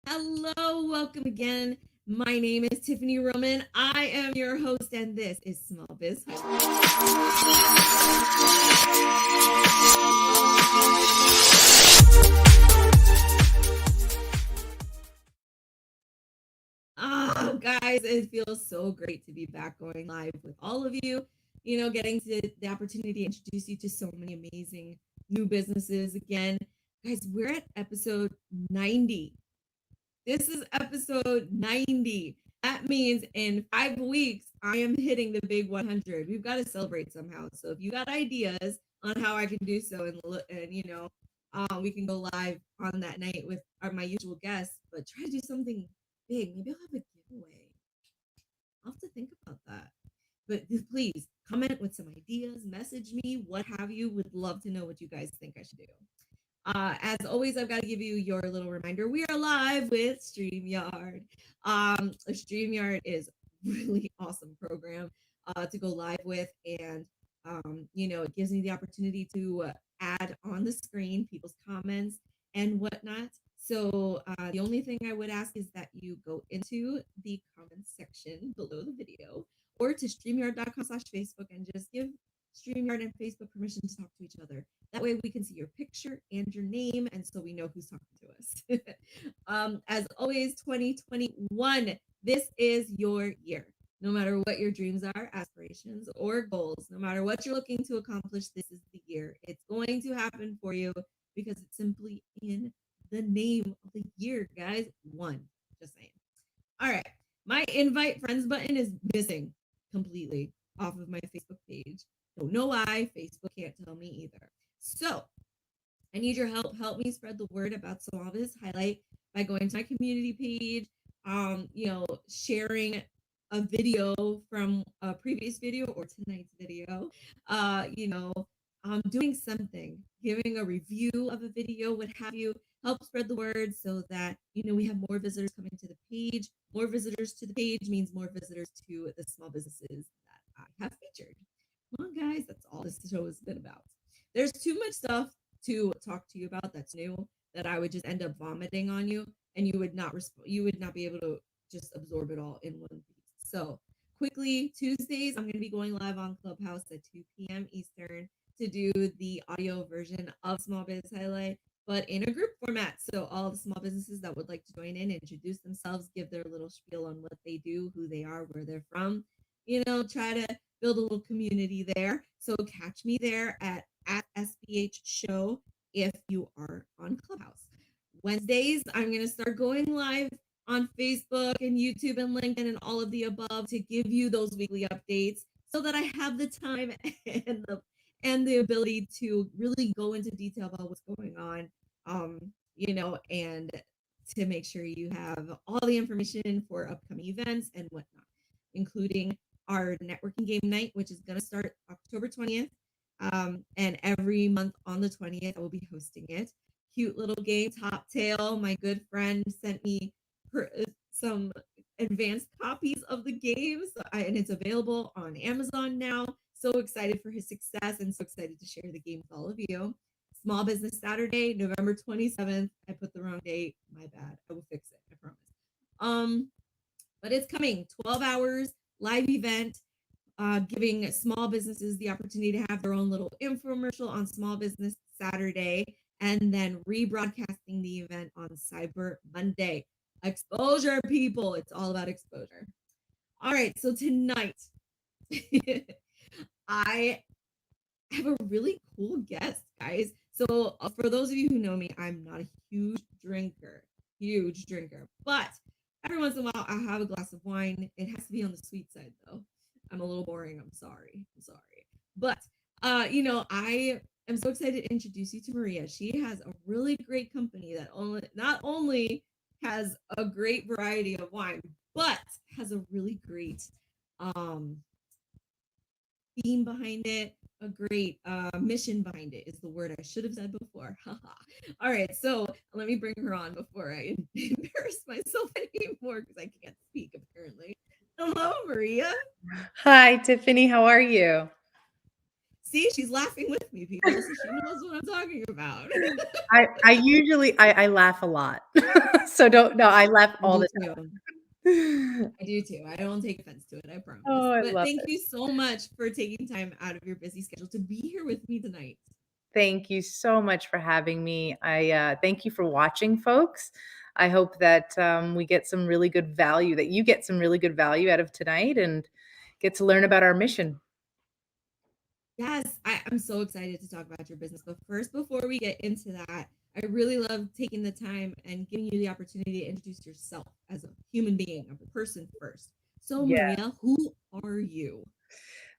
Hello, welcome again. My name is Tiffany Roman. I am your host, and this is Small Biz Oh, guys, it feels so great to be back going live with all of you. Getting to the opportunity to introduce you to so many amazing new businesses again. Guys, we're at episode 90. This is episode 90. That means in 5 weeks, I am hitting the big 100. We've got to celebrate somehow. So if you got ideas on how I can do so, we can go live on that night with my usual guests, but try to do something big. Maybe I'll have a giveaway. I'll have to think about that. But please comment with some ideas, message me, what have you. Would love to know what you guys think I should do. As always, I've got to give you your little reminder. We are live with StreamYard. StreamYard is a really awesome program to go live with. And, it gives me the opportunity to add on the screen people's comments and whatnot. So the only thing I would ask is that you go into the comments section below the video or to streamyard.com/Facebook and just give StreamYard and Facebook permission to talk to each other. That way we can see your picture and your name, and so we know who's talking to us. As always, 2021, this is your year. No matter what your dreams are, aspirations, or goals, no matter what you're looking to accomplish, this is the year. It's going to happen for you because it's simply in the name of the year, guys. One, just saying. All right. My invite friends button is missing completely off of my Facebook page. Don't know why. Facebook can't tell me either. So I need your help. Help me spread the word about Small Biz Highlight by going to my community page, sharing a video from a previous video or tonight's video, doing something, giving a review of a video, what have you. Help spread the word so that we have more visitors coming to the page. More visitors to the page means more visitors to the small businesses that I have featured. Come on, guys, that's all this show has been about. There's too much stuff to talk to you about that's new that I would just end up vomiting on you, and you would not be able to just absorb it all in one piece. So quickly, Tuesdays I'm going to be going live on Clubhouse at 2 p.m. Eastern to do the audio version of Small Biz Highlight, but in a group format. So all the small businesses that would like to join in, introduce themselves, give their little spiel on what they do, who they are, where they're from, try to build a little community there. So catch me there at SBH Show if you are on Clubhouse. Wednesdays, I'm going to start going live on Facebook and YouTube and LinkedIn and all of the above to give you those weekly updates so that I have the time and the ability to really go into detail about what's going on, and to make sure you have all the information for upcoming events and whatnot, including our networking game night, which is going to start October 20th. And every month on the 20th, I will be hosting it. Cute little game, Top Tail. My good friend sent me some advanced copies of the games, and it's available on Amazon now. So excited for his success and so excited to share the game with all of you. Small Business Saturday, November 27th. I put the wrong date. My bad. I will fix it. I promise. But it's coming. 12 hours live event, giving small businesses the opportunity to have their own little infomercial on Small Business Saturday, and then rebroadcasting the event on Cyber Monday. Exposure, people. It's all about exposure. All right. So tonight, I have a really cool guest, guys. So for those of you who know me, I'm not a huge drinker, but every once in a while I'll have a glass of wine. It has to be on the sweet side though. I'm a little boring. I'm sorry. But I am so excited to introduce you to Maria. She has a really great company that not only has a great variety of wine, but has a really great theme behind it, a great mission behind it is the word I should have said before. All right, so let me bring her on before I embarrass myself anymore because I can't speak apparently. Hello, Maria. Hi, Tiffany. How are you? See, she's laughing with me, people, so she knows what I'm talking about. I usually I laugh a lot. So don't no, I laugh I all do the too. time. I do too. I don't take offense to it, I promise. Oh, I But love thank it. you so much for taking time out of your busy schedule to be here with me tonight. Thank you so much for having me. I thank you for watching, folks. I hope that we get some really good value, that you get some really good value out of tonight and get to learn about our mission. Yes, I'm so excited to talk about your business. But first, before we get into that, I really love taking the time and giving you the opportunity to introduce yourself as a human being, a person first. So, Yeah. Maria, who are you?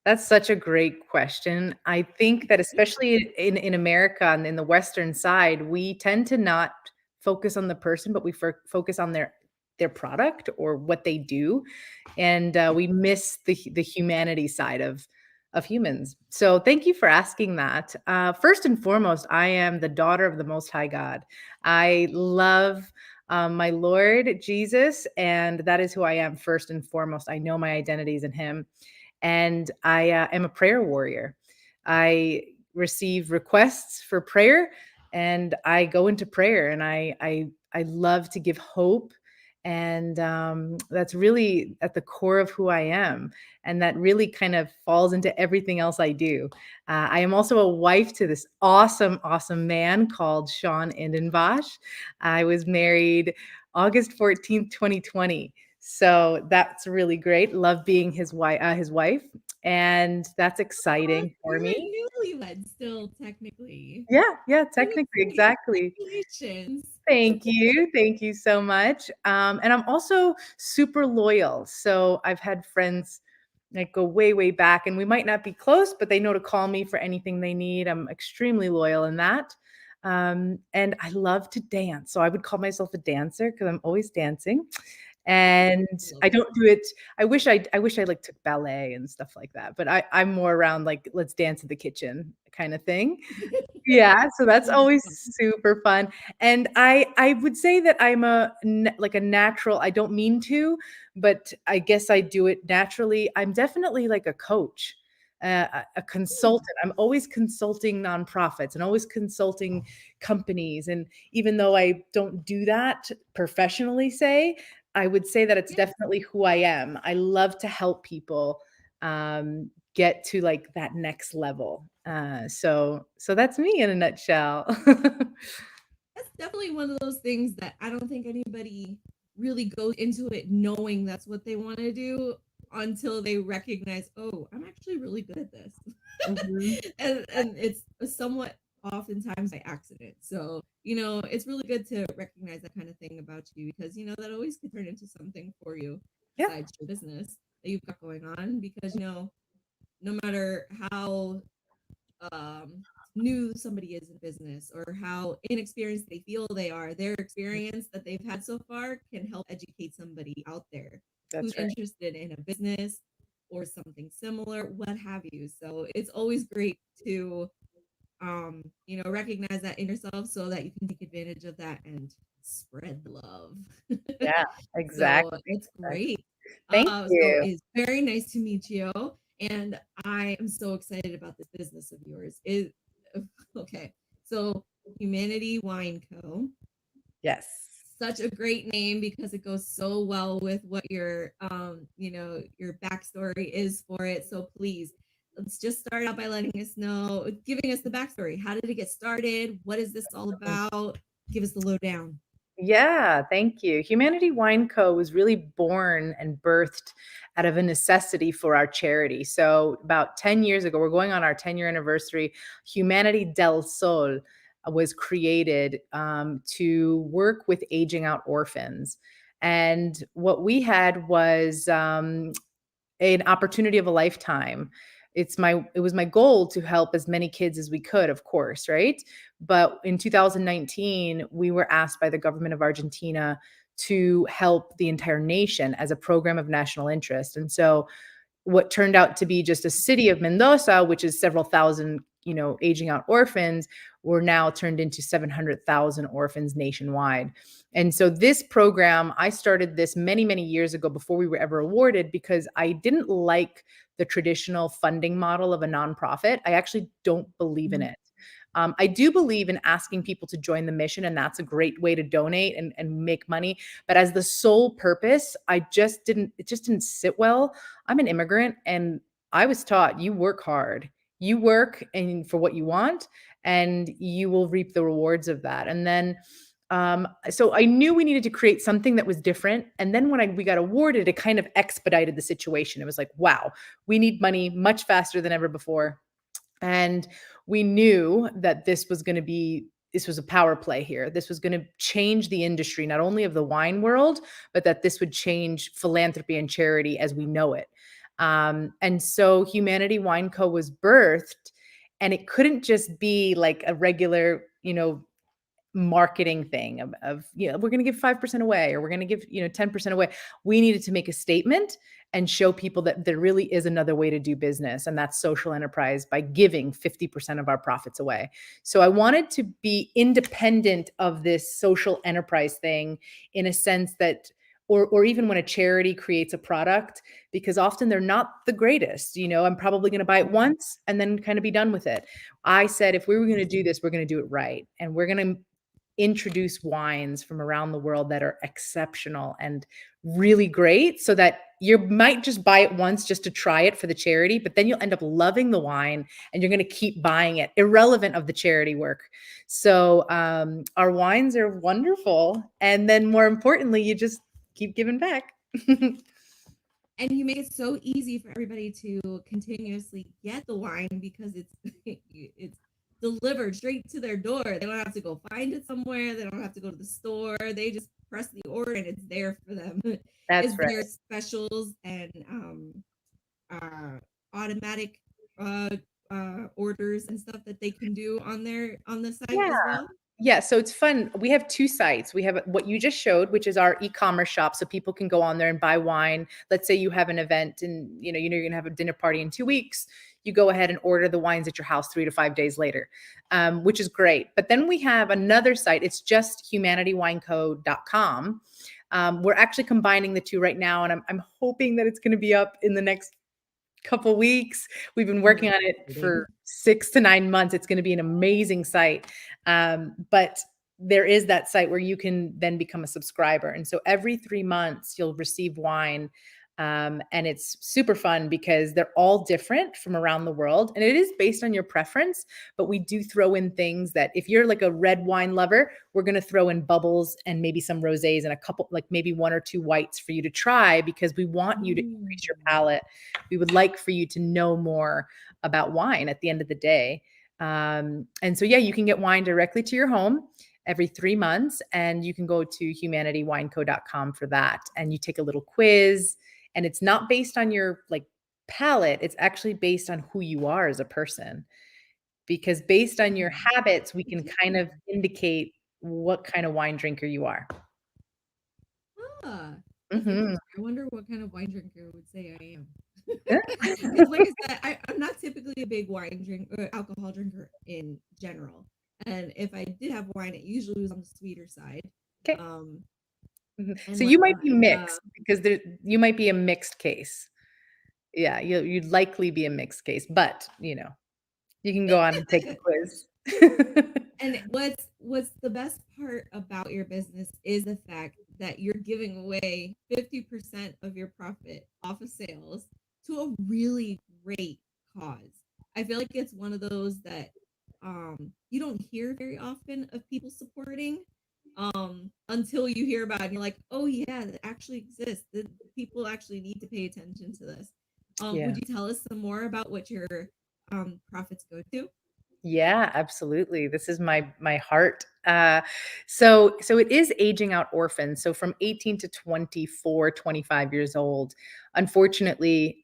That's such a great question. I think that especially in America and in the Western side, we tend to not focus on the person, but we focus on their product or what they do, and we miss the humanity side of humans. So thank you for asking that. First and foremost, I am the daughter of the Most High God. I love my Lord Jesus, and that is who I am first and foremost. I know my identity is in Him, and I am a prayer warrior. I receive requests for prayer, and I go into prayer, and I love to give hope, and that's really at the core of who I am, and that really kind of falls into everything else I do. I am also a wife to this awesome, awesome man called Sean Indenbosch. I was married August 14th, 2020. So that's really great. Love being his wife, and that's Oh, exciting for you're me. newlywed still, technically. Yeah, yeah, Really technically, great. exactly. Congratulations. Thank you so much. And I'm also super loyal. So I've had friends like go way, way back, and we might not be close, but they know to call me for anything they need. I'm extremely loyal in that. And I love to dance. So I would call myself a dancer because I'm always dancing. And Love I it. don't do it. I wish I like took ballet and stuff like that, but I'm more around like let's dance in the kitchen kind of thing. Yeah, so that's Sounds always fun. super fun, and I would say that I'm like a natural. I don't mean to, but I guess I do it naturally. I'm definitely like a coach, a Hmm. consultant. I'm always consulting nonprofits and always consulting companies, and even though I don't do that professionally, say, I would say that it's Yeah, definitely who I am. I love to help people, get to like that next level. So that's me in a nutshell. that's definitely one of those things that I don't think anybody really goes into it knowing that's what they want to do until they recognize, oh, I'm actually really good at this. Mhm. And it's somewhat oftentimes by accident. So, it's really good to recognize that kind of thing about you because, that always could turn into something for you Yeah, besides your business that you've got going on because, no matter how um, new somebody is in business or how inexperienced they feel they are, their experience that they've had so far can help educate somebody out there who's that's right. interested in a business or something similar, what have you. So it's always great to recognize that in yourself so that you can take advantage of that and spread the love. Yeah, So exactly, it's exactly. great. Thank So you. it's very nice to meet you, and I am so excited about this business of yours. Is okay. So Humanity Wine Co. Yes. Such a great name because it goes so well with what your backstory is for it. So please, let's just start out by letting us know, giving us the backstory. How did it get started? What is this all about? Give us the lowdown. Yeah, thank you. Humanity Wine Co. was really born and birthed out of a necessity for our charity. So, about 10 years ago, we're going on our 10-year anniversary. Humanity del Sol was created to work with aging out orphans. And what we had was an opportunity of a lifetime. It was my goal to help as many kids as we could, of course, right? But in 2019, we were asked by the government of Argentina to help the entire nation as a program of national interest. And so what turned out to be just a city of Mendoza, which is several thousand, aging out orphans, were now turned into 700,000 orphans nationwide. And so this program, I started this many, many years ago before we were ever awarded, because I didn't like the traditional funding model of a nonprofit. I actually don't believe in Mhm. it. I do believe in asking people to join the mission, and that's a great way to donate and make money. But as the sole purpose, it just didn't sit well. I'm an immigrant, and I was taught you work hard, you work and for what you want, and you will reap the rewards of that. And then so I knew we needed to create something that was different. And then when we got awarded, it kind of expedited the situation. It was like, wow, we need money much faster than ever before. And we knew that this was a power play here. This was going to change the industry, not only of the wine world, but that this would change philanthropy and charity as we know it. And so Humanity Wine Co. was birthed, and it couldn't just be like a regular, marketing thing of we're going to give 5% away, or we're going to give 10% away. We needed to make a statement and show people that there really is another way to do business, and that's social enterprise by giving 50% of our profits away. So I wanted to be independent of this social enterprise thing, in a sense that, or even when a charity creates a product, because often they're not the greatest. I'm probably going to buy it once and then kind of be done with it. I said, if we were going to do this, we're going to do it right, and we're going to introduce wines from around the world that are exceptional and really great, so that you might just buy it once just to try it for the charity, but then you'll end up loving the wine and you're going to keep buying it, irrelevant of the charity work. So our wines are wonderful. And then more importantly, you just keep giving back. And you make it so easy for everybody to continuously get the wine, because it's delivered straight to their door. They don't have to go find it somewhere. They don't have to go to the store. They just press the order and it's there for them. That's Is right. there specials and uh, automatic uh, orders and stuff that they can do on the site Yeah. as well? Yeah, so it's fun. We have two sites. We have what you just showed, which is our e-commerce shop, so people can go on there and buy wine. Let's say you have an event, and you're going to have a dinner party in 2 weeks. You go ahead and order the wines at your house 3 to 5 days later, which is great. But then we have another site. It's just humanitywineco.com. We're actually combining the two right now, and I'm hoping that it's going to be up in the next couple weeks. We've been working on it for 6 to 9 months. It's going to be an amazing site. But there is that site where you can then become a subscriber. And so every 3 months you'll receive wine. And it's super fun because they're all different from around the world. And it is based on your preference, but we do throw in things that, if you're like a red wine lover, we're going to throw in bubbles and maybe some rosés and a couple, like maybe 1 or 2 whites for you to try, because we want you to increase your palate. We would like for you to know more about wine at the end of the day. And so, yeah, you can get wine directly to your home every 3 months, and you can go to humanitywineco.com for that. And you take a little quiz, and it's not based on your palate. It's actually based on who you are as a person, because based on your habits, we can kind of indicate what kind of wine drinker you are. Ah, that's Mhm. interesting. I wonder what kind of wine drinker would say I am. Because, like I said, I'm not typically a big wine drink or alcohol drinker in general. And if I did have wine, it usually was on the sweeter side. Okay. Um, So and you might whatnot. be mixed, because you might be a mixed case. Yeah, you'd likely be a mixed case, but you can go on and take the quiz. And what's the best part about your business is the fact that you're giving away 50% of your profit off of sales to a really great cause. I feel like it's one of those that you don't hear very often of people supporting until you hear about it and you're like, "Oh yeah, that actually exists. The people actually need to pay attention to this." Yeah. Would you tell us some more about what your profits go to? Yeah, absolutely. This is my heart. So it is aging out orphans. So from 18 to 24, 25 years old. Unfortunately,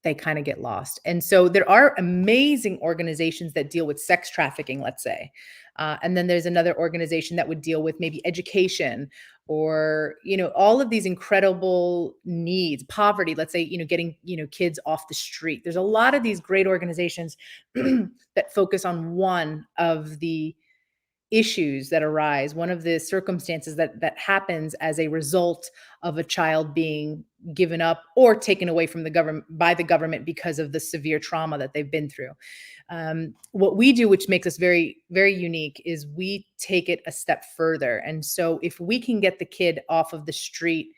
they kind of get lost. And so there are amazing organizations that deal with sex trafficking, let's say. And then there's another organization that would deal with maybe education or, all of these incredible needs, poverty, let's say, getting, kids off the street. There's a lot of these great organizations that focus on one of the issues that arise, one of the circumstances that happens as a result of a child being given up or taken away from the government by the government because of the severe trauma that they've been through. What we do, which makes us very, very unique, is we take it a step further. And so if we can get the kid off of the street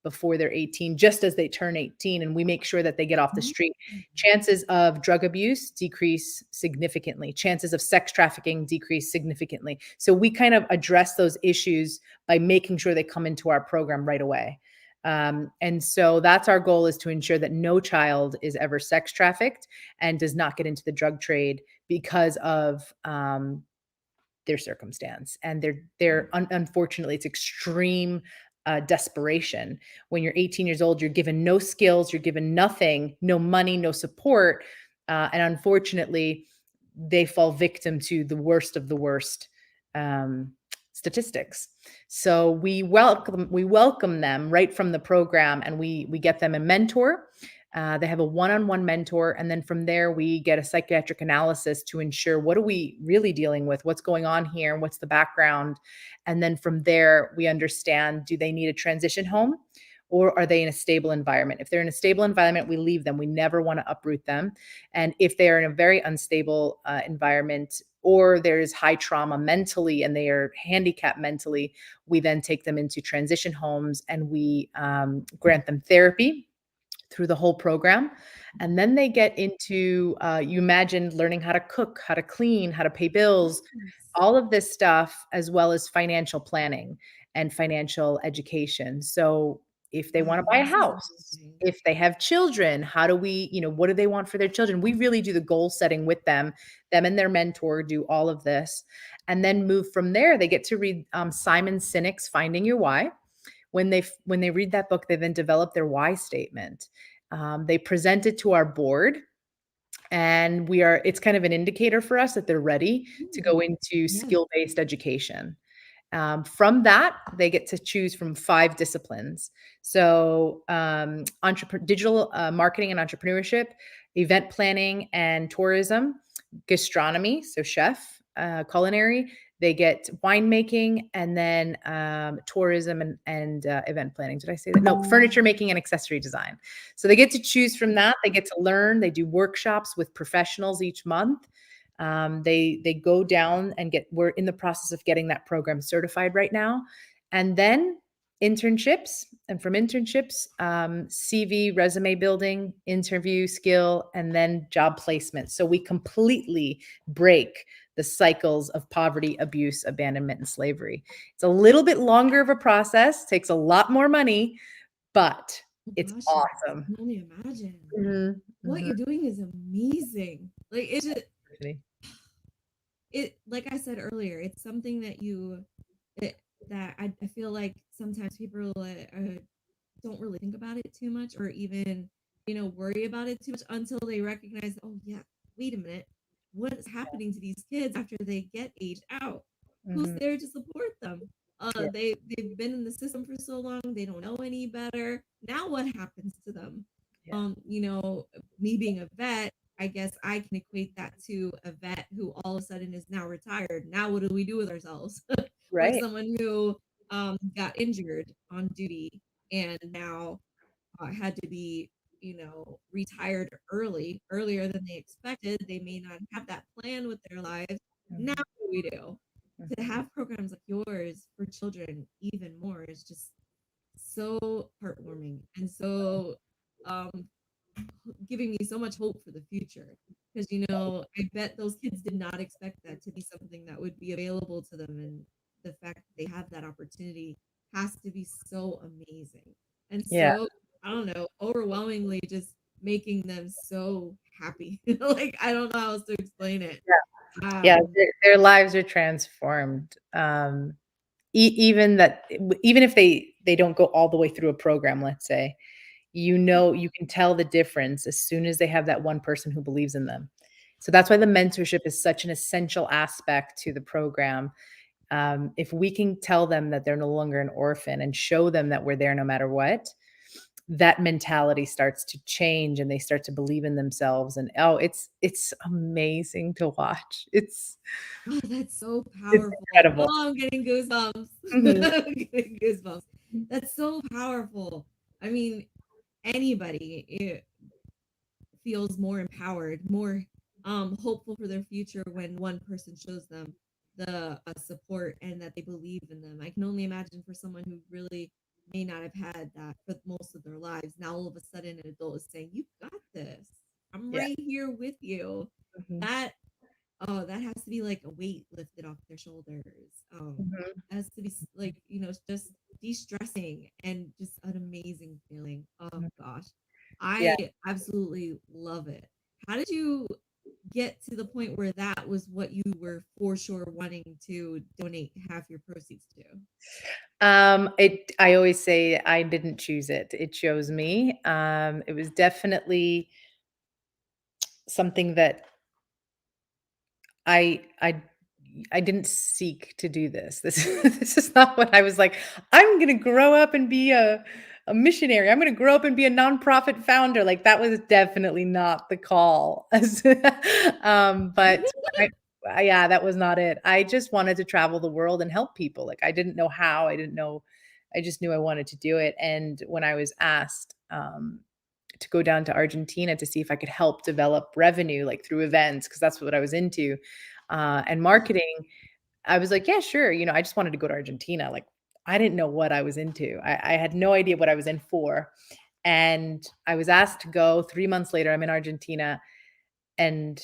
before they're 18, just as they turn 18, and we make sure that they get off the street, chances of drug abuse decrease significantly. Chances of sex trafficking decrease significantly. So we kind of address those issues by making sure they come into our program right away. And so that's our goal, is to ensure that no child is ever sex trafficked and does not get into the drug trade because of their circumstance. And unfortunately, it's extreme desperation. When you're 18 years old, you're given no skills, you're given nothing, no money, no support. And unfortunately, they fall victim to the worst of the worst statistics. So we welcome them right from the program, and we get them a mentor. They have a one-on-one mentor, and then from there we get a psychiatric analysis to ensure what are we really dealing with, what's going on here, what's the background, and then from there we understand, do they need a transition home or are they in a stable environment? If they're in a stable environment, we leave them. We never want to uproot them. And if they are in a very unstable environment, or there's high trauma mentally and they are handicapped mentally, we then take them into transition homes and we grant them therapy through the whole program. And then they get into, you imagine, learning how to cook, how to clean, how to pay bills, all of this stuff, as well as financial planning and financial education. So if they want to buy a This is house, amazing. if they have children, how do we, what do they want for their children? We really do the goal setting with them and their mentor do all of this. And then move from there. They get to read Simon Sinek's Finding Your Why. When they read that book, they then develop their why statement. They present it to our board, and it's kind of an indicator for us that they're ready to go into Yes. skill-based education. From that, they get to choose from 5 disciplines. So digital marketing and entrepreneurship, event planning and tourism, gastronomy, so chef, culinary. They get winemaking, and then tourism and event planning. Did I say that? No, furniture making and accessory design. So they get to choose from that. They get to learn. They do workshops with professionals each month. They go down and we're in the process of getting that program certified right now. And then internships, and from internships, CV, resume building, interview skill, and then job placement. So we completely break the cycles of poverty, abuse, abandonment, and slavery. It's a little bit longer of a process, takes a lot more money, but it's awesome. I can only imagine. Mhm, What mhm. you're doing is amazing. Like it's just, Really. like I said earlier, it's something that I feel like sometimes people don't really think about it too much, or even worry about it too much until they recognize, oh yeah, wait a minute, what's happening to these kids after they get aged out? Who's Mhm. there to support them? Yeah. They've been in the system for so long, they don't know any better. Now what happens to them? Yeah. Me being a vet, I guess I can equate that to a vet who all of a sudden is now retired. Now what do we do with ourselves? Or Right. someone who got injured on duty and now had to be, retired earlier than they expected. They may not have that plan with their lives. Now Mhm. what do we do? To Mhm. have programs like yours for children even more is just so heartwarming and so um, giving me so much hope for the future. Because I bet those kids did not expect that to be something that would be available to them, and the fact that they have that opportunity has to be so amazing and Yeah. so, I don't know, overwhelmingly just making them so happy. Like I don't know how else to explain it. Yeah, Um, their lives are transformed. Even if they don't go all the way through a program, let's say, You can tell the difference as soon as they have that one person who believes in them. So that's why the mentorship is such an essential aspect to the program. If we can tell them that they're no longer an orphan and show them that we're there no matter what, that mentality starts to change and they start to believe in themselves. And oh, it's amazing to watch. Oh, that's so It's powerful. incredible. Oh, I'm getting goosebumps. Mhm. I'm getting goosebumps. That's so powerful. I mean, anybody feels more empowered, more hopeful for their future when one person shows them the support and that they believe in them. I can only imagine for someone who really may not have had that for most of their lives. Now all of a sudden an adult is saying, "You got this. I'm Yeah. right here with you." Mhm. That Oh, that has to be like a weight lifted off their shoulders. Mhm. It has to be like, just de-stressing and just an amazing feeling. Oh Mhm. gosh. Yeah. I absolutely love it. How did you get to the point where that was what you were for sure wanting to donate half your proceeds to? I always say I didn't choose it. It chose me. It was definitely something that I I I didn't seek to do this. This this is not what I was like, "I'm gonna grow up and be a missionary. I'm gonna grow up and be a nonprofit founder." Like, that was definitely not the call. But yeah, that was not it. I just wanted to travel the world and help people. Like, I didn't know how, I didn't know I just knew I wanted to do it, and when I was asked, to go down to Argentina to see if I could help develop revenue, like, through events, because that's what I was into, and marketing, I was like, "Yeah, sure," I just wanted to go to Argentina, like, I didn't know what I was into. I had no idea what I was in for, and I was asked to go. 3 months later, I'm in Argentina, and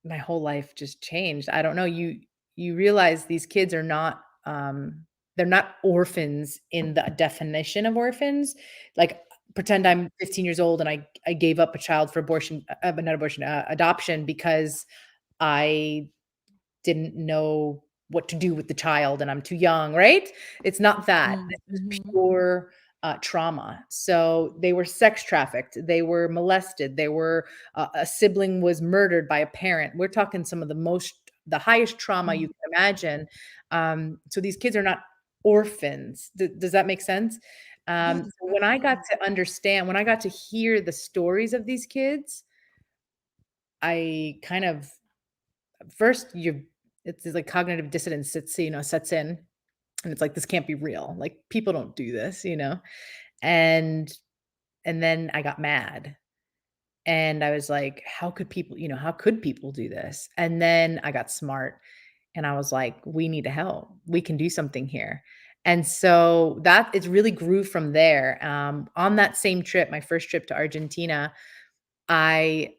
my whole life just changed. I don't know, you realize these kids are not, they're not orphans in the definition of orphans. Like, pretend I'm 15 years old and I gave up a child for abortion, not abortion, adoption because I didn't know what to do with the child and I'm too young, right? It's not that. This is Mm-hmm. pure trauma. So they were sex trafficked, they were molested, a sibling was murdered by a parent. We're talking some of the highest trauma you can imagine. So these kids are not orphans. Does that make sense? Yes, So when I got absolutely. to understand, when I got to hear the stories of these kids, I kind of first you it's like cognitive dissonance sets in, and it's like, this can't be real, like, people don't do this. and and then I got mad, and I was like, how could people do this? And then I got smart, and I was like, we need to help, we can do something here. And so that it really grew from there. On that same trip, my first trip to Argentina, I,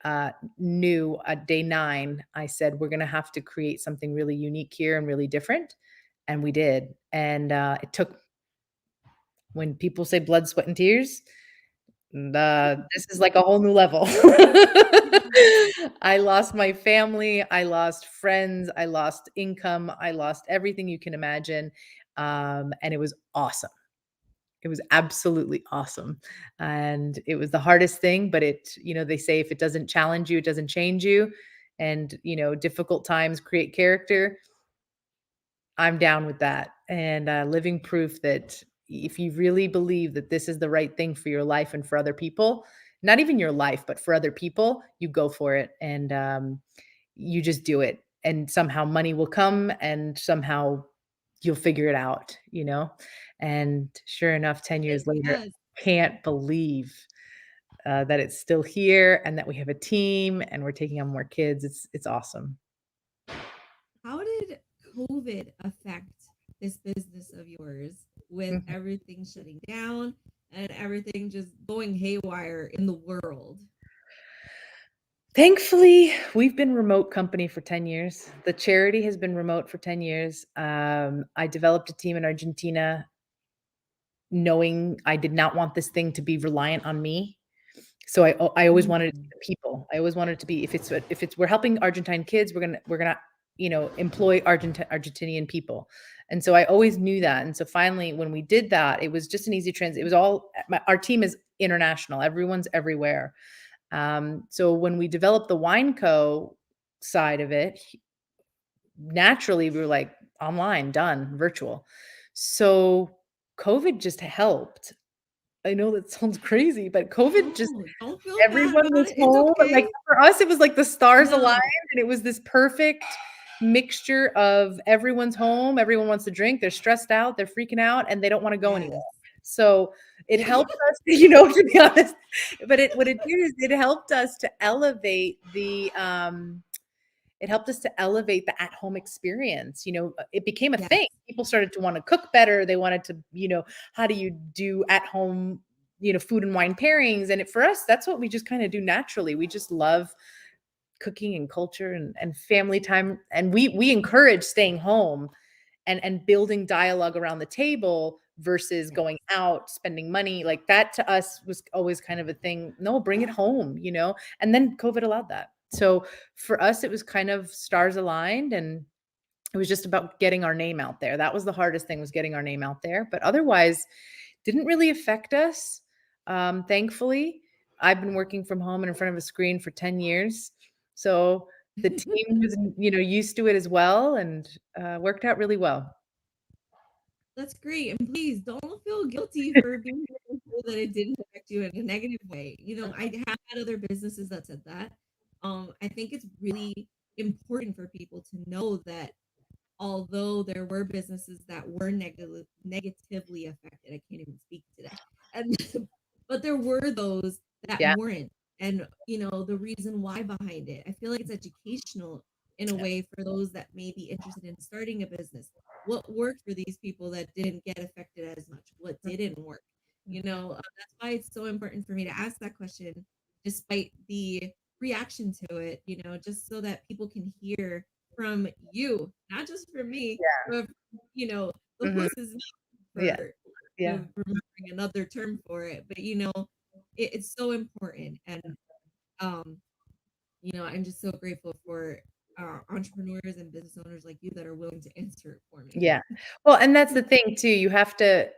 knew at day 9, I said, "We're gonna have to create something really unique here and really different," and we did, and, it took when people say blood, sweat, and tears, this is like a whole new level. I lost my family, I lost friends, I lost income, I lost everything you can imagine, and it was awesome. It was absolutely awesome, and it was the hardest thing, but they say if it doesn't challenge you, it doesn't change you, and, difficult times create character. I'm down with that, and, living proof that if you really believe that this is the right thing for your life and for other people, not even your life, but for other people, you go for it, and, you just do it, and somehow money will come, and somehow you'll figure it out. And sure enough, 10 years later, Yes. can't believe, that it's still here and that we have a team and we're taking on more kids. It's awesome. How did COVID affect this business of yours with Mhm. everything shutting down and everything just going haywire in the world? Thankfully, we've been remote company for 10 years. The charity has been remote for 10 years. I developed a team in Argentina knowing I did not want this thing to be reliant on me. So I always wanted it to be Mm. the people. I always wanted it to be if it's we're helping Argentine kids, we're gonna employ Argentinian people. And so I always knew that. And so finally, when we did that, it was just an easy trans. It was all our team is international. Everyone's everywhere. So when we developed the Wine Co. side of it, naturally we were like online, done, virtual. So COVID just helped. I know that sounds crazy, but COVID just No, don't feel bad everyone about was it. It's home. Like okay. for us, it was like the stars aligned, No. and it was this perfect mixture of everyone's home, everyone wants to drink, they're stressed out, they're freaking out, and they don't want to go anywhere. Yes. So it Yeah. helped us, to be honest. But what it did is it helped us to elevate the at-home experience. It became a thing. Yes. People started to want to cook better. They wanted to, how do you do at-home, food and wine pairings? And for us, that's what we just kind of do naturally. We just love cooking and culture and family time. And we encourage staying home and building dialogue around the table versus Yes. going out, spending money. Like that to us was always kind of a thing. No, bring it home. And then COVID allowed that. So for us, it was kind of stars aligned, and it was just about getting our name out there. That was the hardest thing, was getting our name out there. But otherwise, didn't really affect us. Thankfully, I've been working from home and in front of a screen for 10 years. So the team was, used to it as well, and worked out really well. That's great. And please don't feel guilty for being able that it didn't affect you in a negative way. I have had other businesses that said that. I think it's really important for people to know that although there were businesses that were negatively affected, I can't even speak today, and but there were those that Yeah. weren't, and the reason why behind it. I feel like it's educational in a Yeah. way for those that may be interested in starting a business. What worked for these people that didn't get affected as much? What didn't work? That's why it's so important for me to ask that question, despite the reaction to it. Just so that people can hear from you, not just from me, but the Mhm. horse's mouth, Yeah. for Yeah. remembering another term for it. But it's so important, and um, I'm just so grateful for entrepreneurs and business owners like you that are willing to answer it for me. Yeah. Well, and that's the thing too. You have to,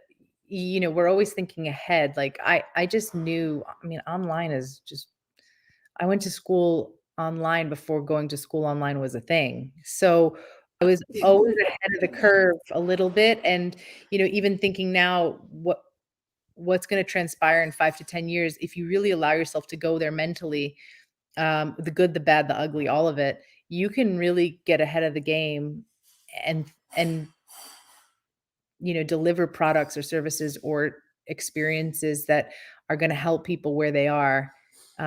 we're always thinking ahead. Like I just knew, I mean, online is just, I went to school online before going to school online was a thing. So I was always ahead of the Yeah, curve a little bit. And, even thinking now what's going to transpire in 5 to 10 years, if you really allow yourself to go there mentally, the good, the bad, the ugly, all of it, you can really get ahead of the game and deliver products or services or experiences that are going to help people where they are.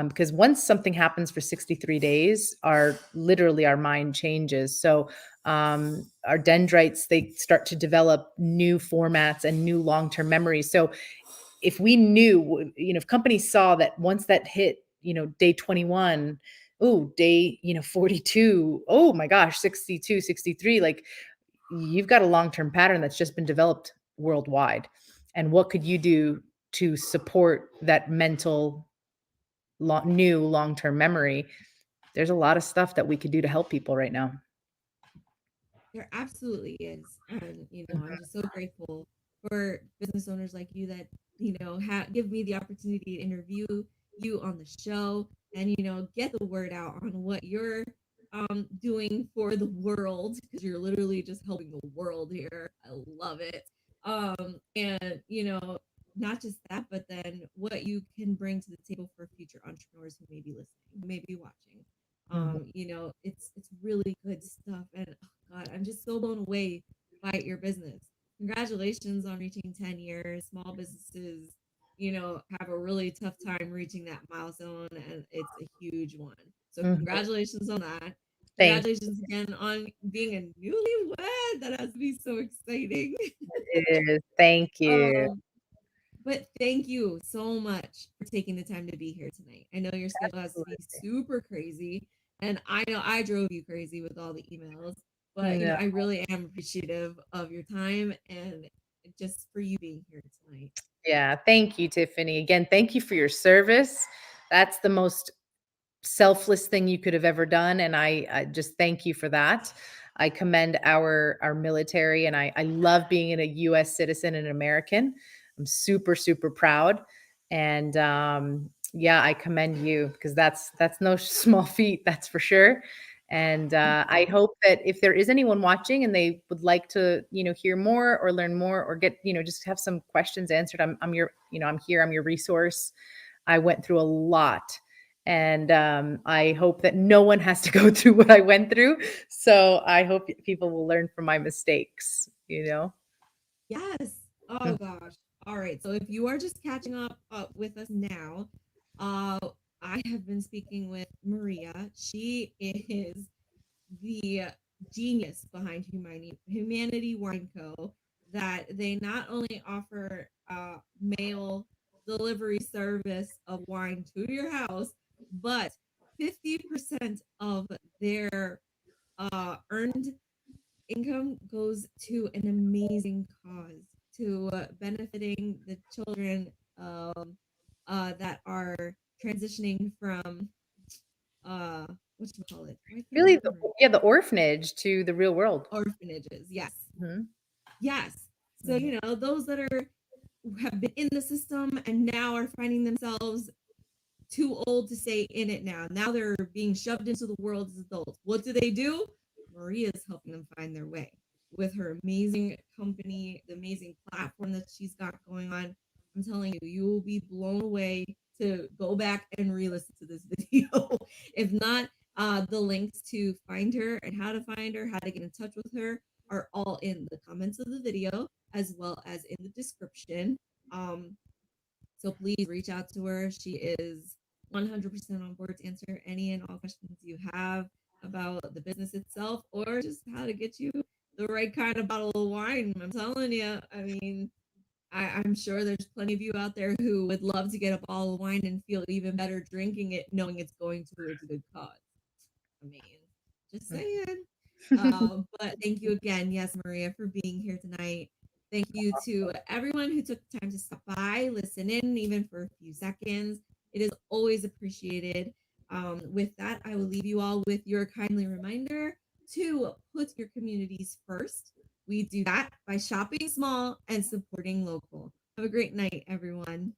Because once something happens for 63 days, literally our mind changes. So our dendrites, they start to develop new formats and new long-term memories. So if we knew, if companies saw that once that hit, day 21, oh, day, 42, oh my gosh, 62, 63, like you've got a long-term pattern that's just been developed worldwide. And what could you do to support that mental new long-term memory? There's a lot of stuff that we could do to help people right now. there absolutely is. And I'm just so grateful for business owners like you that give me the opportunity to interview you on the show, and get the word out on what you're doing for the world, because you're literally just helping the world here. I love it. And not just that, but then what you can bring to the table for future entrepreneurs who may be listening, who may be watching. Mhm. It's really good stuff. And oh God, I'm just so blown away by your business. Congratulations on reaching 10 years. Small businesses, have a really tough time reaching that milestone, and it's a huge one. So Mhm. congratulations on that. Thank Congratulations again on being a newlywed. That has to be so exciting. you. Thank you. um, but thank you so much for taking the time to be here tonight. I know your schedule has to be super crazy, and I know I drove you crazy with all the emails, but No. I really am appreciative of your time and just for you being here tonight. Yeah, thank you, Tiffany. Again, thank you for your service. That's the most selfless thing you could have ever done, and I just thank you for that. I commend our military, and I love being a U.S. citizen and an American. I'm super, super proud. And yeah, I commend you because that's no small feat, that's for sure. And I hope that if there is anyone watching and they would like to, hear more or learn more or get, just have some questions answered, I'm your, I'm here, I'm your resource. I went through a lot. And I hope that no one has to go through what I went through. So I hope people will learn from my mistakes. Yes. Oh gosh. All right. So if you are just catching up with us now, uh, I have been speaking with Maria. She is the genius behind Humanity Wine Co. That they not only offer mail delivery service of wine to your house, but 50% of their earned income goes to an amazing cause, to benefiting the children that are transitioning from uh what you call it? Why can't I Really, remember? the orphanage to the real world. Orphanages. Yes. Mhm, Yes. So, mhm. those that are have been in the system and now are finding themselves too old to stay in it now. Now they're being shoved into the world as adults. What do? Maria's helping them find their way with her amazing company, the amazing platform that she's got going on. I'm telling you, you will be blown away to go back and re-listen to this video. If not, the links to find her and how to find her, how to get in touch with her are all in the comments of the video as well as in the description. Um, so please reach out to her. She is 100% on board to answer any and all questions you have about the business itself or just how to get you the right kind of bottle of wine. I'm telling you, I mean, I'm sure there's plenty of you out there who would love to get a bottle of wine and feel even better drinking it, knowing it's going towards a good cause. I mean, just saying. But thank you again, yes, Maria, for being here tonight. Thank you to everyone who took the time to stop by, listen in, even for a few seconds. It is always appreciated. With that, I will leave you all with your kindly reminder to put your communities first. We do that by shopping small and supporting local. Have a great night, everyone.